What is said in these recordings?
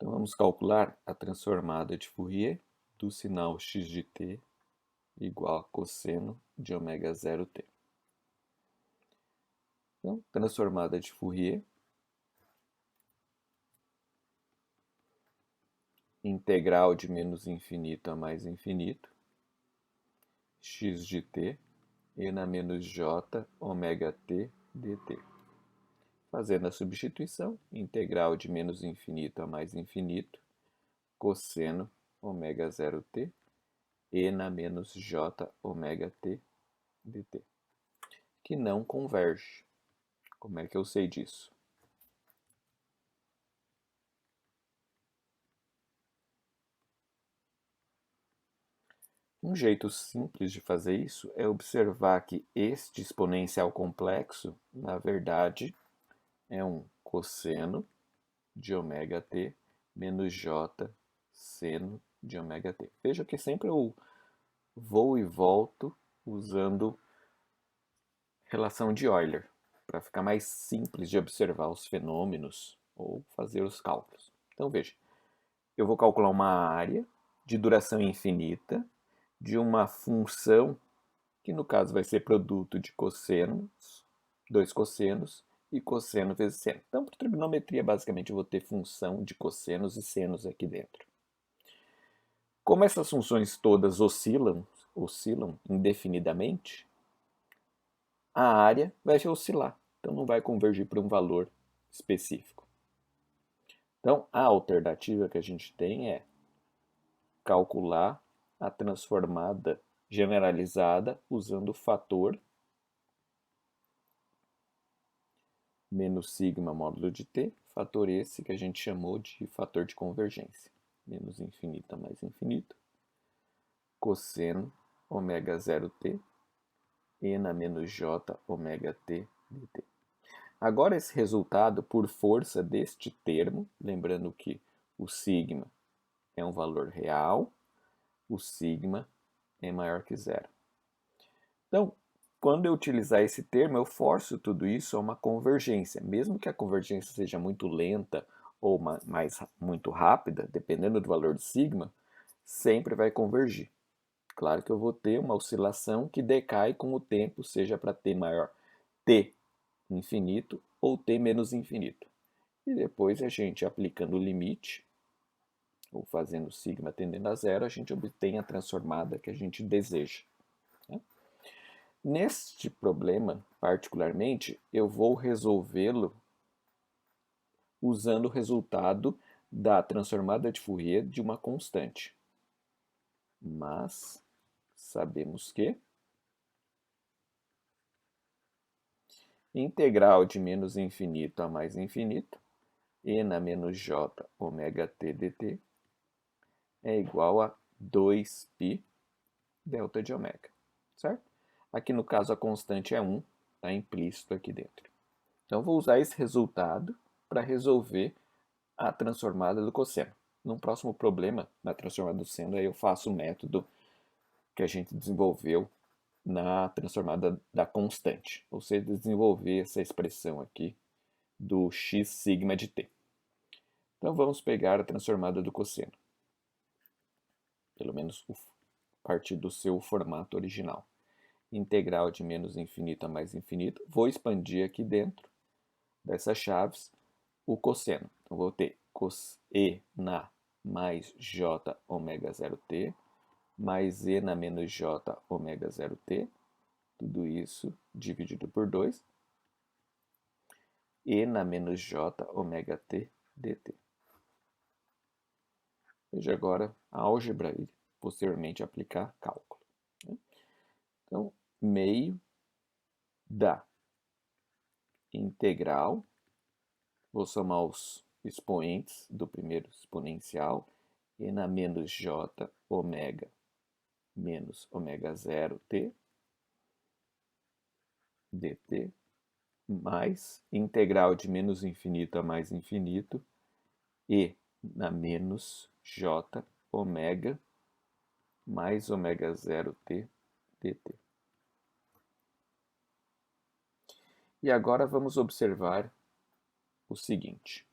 Então vamos calcular a transformada de Fourier do sinal x de t igual a cosseno de ômega 0t. Então, transformada de Fourier, integral de menos infinito a mais infinito, x de t, e na menos j, ômega t dt. Fazendo a substituição, integral de menos infinito a mais infinito, cosseno ômega 0t, e na menos j, ômega t dt, que não converge. Como é que eu sei disso? Um jeito simples de fazer isso é observar que este exponencial complexo, na verdade, é um cosseno de ômega t menos j seno de ômega t. Veja que sempre eu vou e volto usando relação de Euler, para ficar mais simples de observar os fenômenos ou fazer os cálculos. Então veja, eu vou calcular uma área de duração infinita de uma função que no caso vai ser produto de cossenos, dois cossenos e cosseno vezes seno. Então, para trigonometria, basicamente, eu vou ter função de cossenos e senos aqui dentro. Como essas funções todas oscilam indefinidamente, a área vai oscilar, então não vai convergir para um valor específico. Então, a alternativa que a gente tem é calcular a transformada generalizada usando o fator menos sigma módulo de t, fator esse que a gente chamou de fator de convergência. Menos infinito a mais infinito, cosseno ômega 0t, e na menos j ômega t dt. Agora esse resultado, por força deste termo, lembrando que o sigma é um valor real, o sigma é maior que zero. Então, quando eu utilizar esse termo, eu forço tudo isso a uma convergência. Mesmo que a convergência seja muito lenta ou muito rápida, dependendo do valor de sigma, sempre vai convergir. Claro que eu vou ter uma oscilação que decai com o tempo, seja para t maior t infinito ou t menos infinito. E depois a gente, aplicando o limite, ou fazendo sigma tendendo a zero, a gente obtém a transformada que a gente deseja. Neste problema, particularmente, eu vou resolvê-lo usando o resultado da transformada de Fourier de uma constante. Mas sabemos que integral de menos infinito a mais infinito, e na menos j ômega t dt, é igual a 2π delta de ômega, certo? Aqui no caso a constante é 1, está implícito aqui dentro. Então vou usar esse resultado para resolver a transformada do cosseno. Num próximo problema, na transformada do seno, aí eu faço o método que a gente desenvolveu na transformada da constante, ou seja, desenvolver essa expressão aqui do x sigma de t. Então vamos pegar a transformada do cosseno, pelo menos a partir do seu formato original. Integral de menos infinito a mais infinito. Vou expandir aqui dentro dessas chaves o cosseno. Então vou ter cos e na mais j ômega 0t, mais e na menos j ômega 0t, tudo isso dividido por 2, e na menos j ômega t dt. Veja agora a álgebra e posteriormente aplicar cálculo. Então, meio da integral, vou somar os expoentes do primeiro exponencial, e na menos j ômega menos ômega 0t dt, mais integral de menos infinito a mais infinito, e na menos j ômega mais ômega 0t dt. E agora vamos observar o seguinte.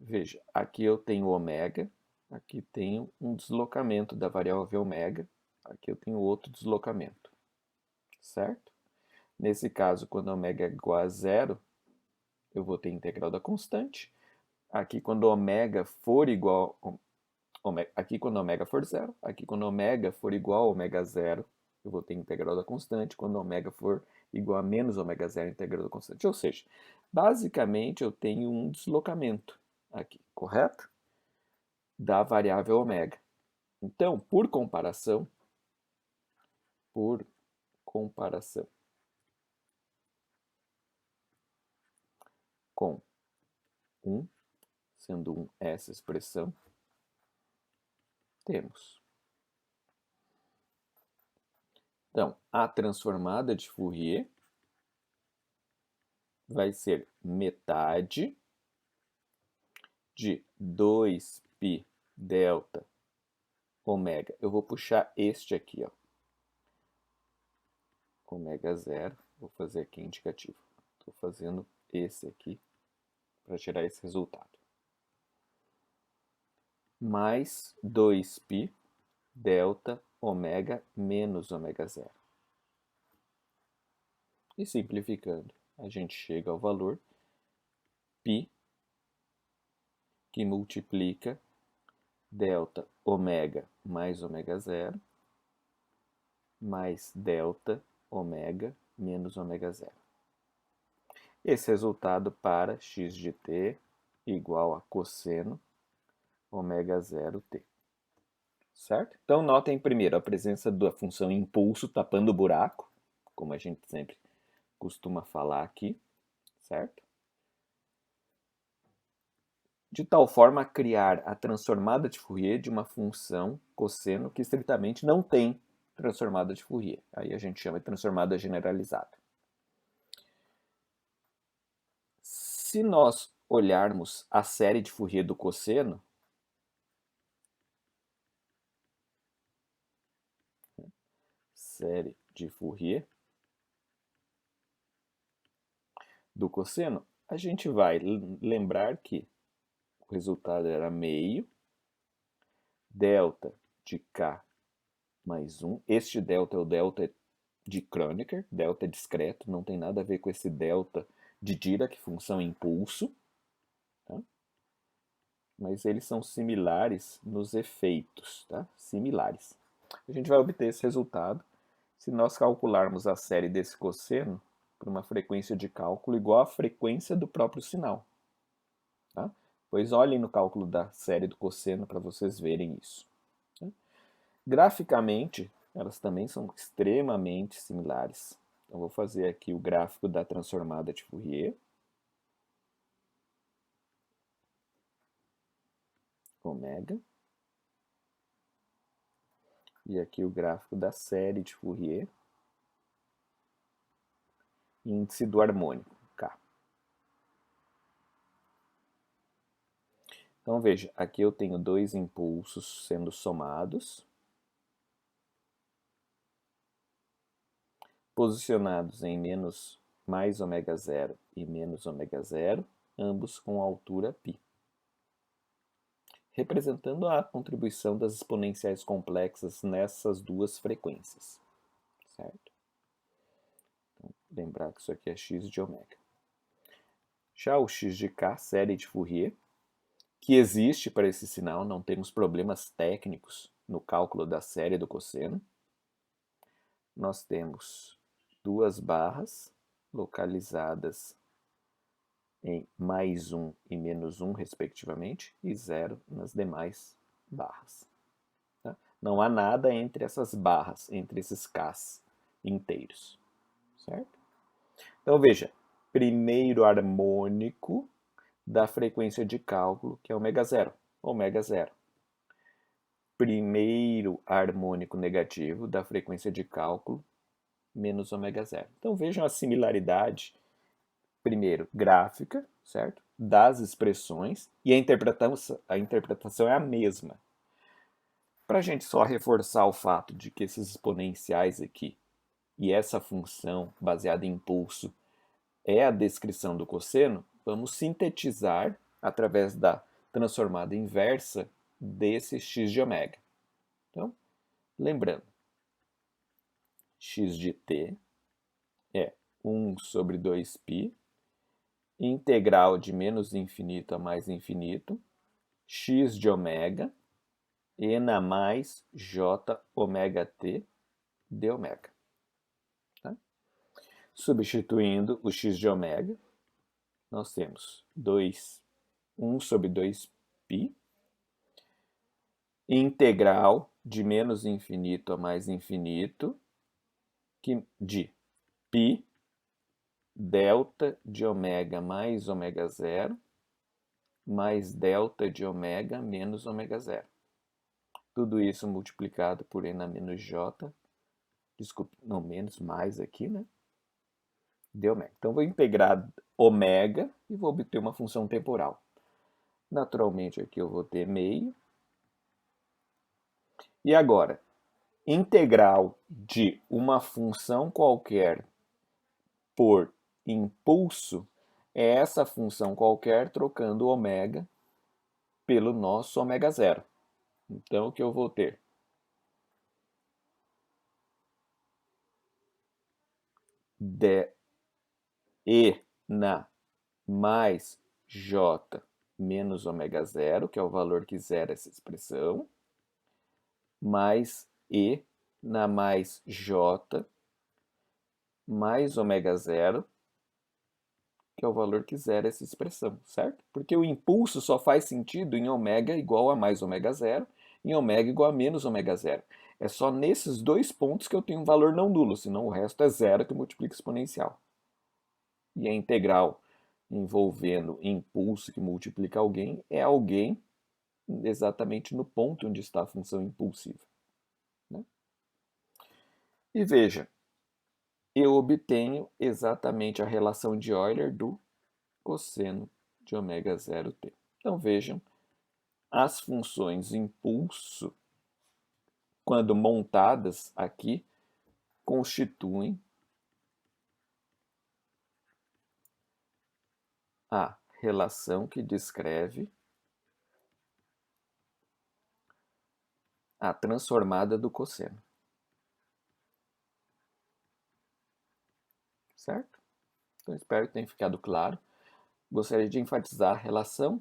Veja, aqui eu tenho ômega, aqui tenho um deslocamento da variável ômega, aqui eu tenho outro deslocamento, certo? Nesse caso, quando ômega é igual a zero, eu vou ter integral da constante. Aqui, quando ômega for igual... Aqui, quando ômega for zero. Aqui, quando ômega for igual a ômega zero, eu vou ter integral da constante. Quando ômega for igual a menos ômega zero, integral da constante. Ou seja, basicamente, eu tenho um deslocamento aqui, correto? Da variável ômega. Então, por comparação, com 1, sendo 1 essa expressão, temos. Então, a transformada de Fourier vai ser metade de 2π delta ômega. Eu vou puxar este aqui, ó. Ômega zero. Vou fazer aqui indicativo. Estou fazendo esse aqui para tirar esse resultado. Mais 2π delta ômega menos ômega zero. E simplificando, a gente chega ao valor π, que multiplica delta ômega mais ômega zero, mais delta ômega menos ômega zero. Esse resultado para x de t igual a cosseno ômega zero t. Certo? Então, notem primeiro a presença da função impulso tapando o buraco, como a gente sempre costuma falar aqui, certo? De tal forma a criar a transformada de Fourier de uma função cosseno que estritamente não tem transformada de Fourier. Aí a gente chama de transformada generalizada. Se nós olharmos a série de Fourier do cosseno, série de Fourier do cosseno, a gente vai lembrar que o resultado era meio delta de k mais 1. Este delta é o delta de Kronecker, delta discreto, não tem nada a ver com esse delta de Dirac, função impulso. Tá? Mas eles são similares nos efeitos, tá? Similares. A gente vai obter esse resultado se nós calcularmos a série desse cosseno por uma frequência de cálculo igual à frequência do próprio sinal. Tá? Pois olhem no cálculo da série do cosseno para vocês verem isso. Tá? Graficamente, elas também são extremamente similares. Então, vou fazer aqui o gráfico da transformada de Fourier. Ômega. E aqui o gráfico da série de Fourier. Índice do harmônico, K. Então, veja, aqui eu tenho dois impulsos sendo somados, posicionados em mais ômega zero e menos ômega zero, ambos com altura π, representando a contribuição das exponenciais complexas nessas duas frequências, certo? Então, lembrar que isso aqui é x de ômega. Já o x de k, série de Fourier, que existe para esse sinal, não temos problemas técnicos no cálculo da série do cosseno. Nós temos duas barras localizadas em mais 1 e menos 1, respectivamente, e 0 nas demais barras. Tá? Não há nada entre essas barras, entre esses Ks inteiros. Certo? Então, veja, primeiro harmônico da frequência de cálculo, que é ômega zero. Ômega zero. Primeiro harmônico negativo da frequência de cálculo, menos ômega zero. Então, vejam a similaridade, primeiro, gráfica, certo? Das expressões, e a interpretação é a mesma. Para a gente só reforçar o fato de que esses exponenciais aqui e essa função baseada em impulso é a descrição do cosseno, vamos sintetizar através da transformada inversa desse x de ômega. Então, lembrando, x de t é 1 sobre 2π, integral de menos infinito a mais infinito, x de ômega, e na mais j ômega t de ômega. Tá? Substituindo o x de ômega, nós temos 1 sobre 2π, integral de menos infinito a mais infinito, de π delta de ômega mais ômega zero, mais delta de ômega menos ômega zero. Tudo isso multiplicado por n a menos j, desculpe, não, menos, mais aqui, né? De ômega. Então, vou integrar ômega e vou obter uma função temporal. Naturalmente, aqui eu vou ter meio. E agora, integral de uma função qualquer por impulso é essa função qualquer trocando ômega pelo nosso ômega zero. Então, o que eu vou ter? E na mais j menos ômega zero, que é o valor que zera essa expressão, mais E na mais j mais ômega zero, que é o valor que zera essa expressão, certo? Porque o impulso só faz sentido em ômega igual a mais ômega zero, em ômega igual a menos ômega zero. É só nesses dois pontos que eu tenho um valor não nulo, senão o resto é zero que multiplica exponencial. E a integral envolvendo impulso que multiplica alguém é alguém exatamente no ponto onde está a função impulsiva. Né? E veja, eu obtenho exatamente a relação de Euler do cosseno de ômega zero t. Então vejam, as funções impulso, quando montadas aqui, constituem a relação que descreve a transformada do cosseno. Certo? Então, espero que tenha ficado claro. Gostaria de enfatizar a relação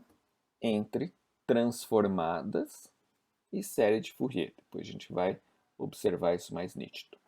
entre transformadas e série de Fourier. Depois a gente vai observar isso mais nítido.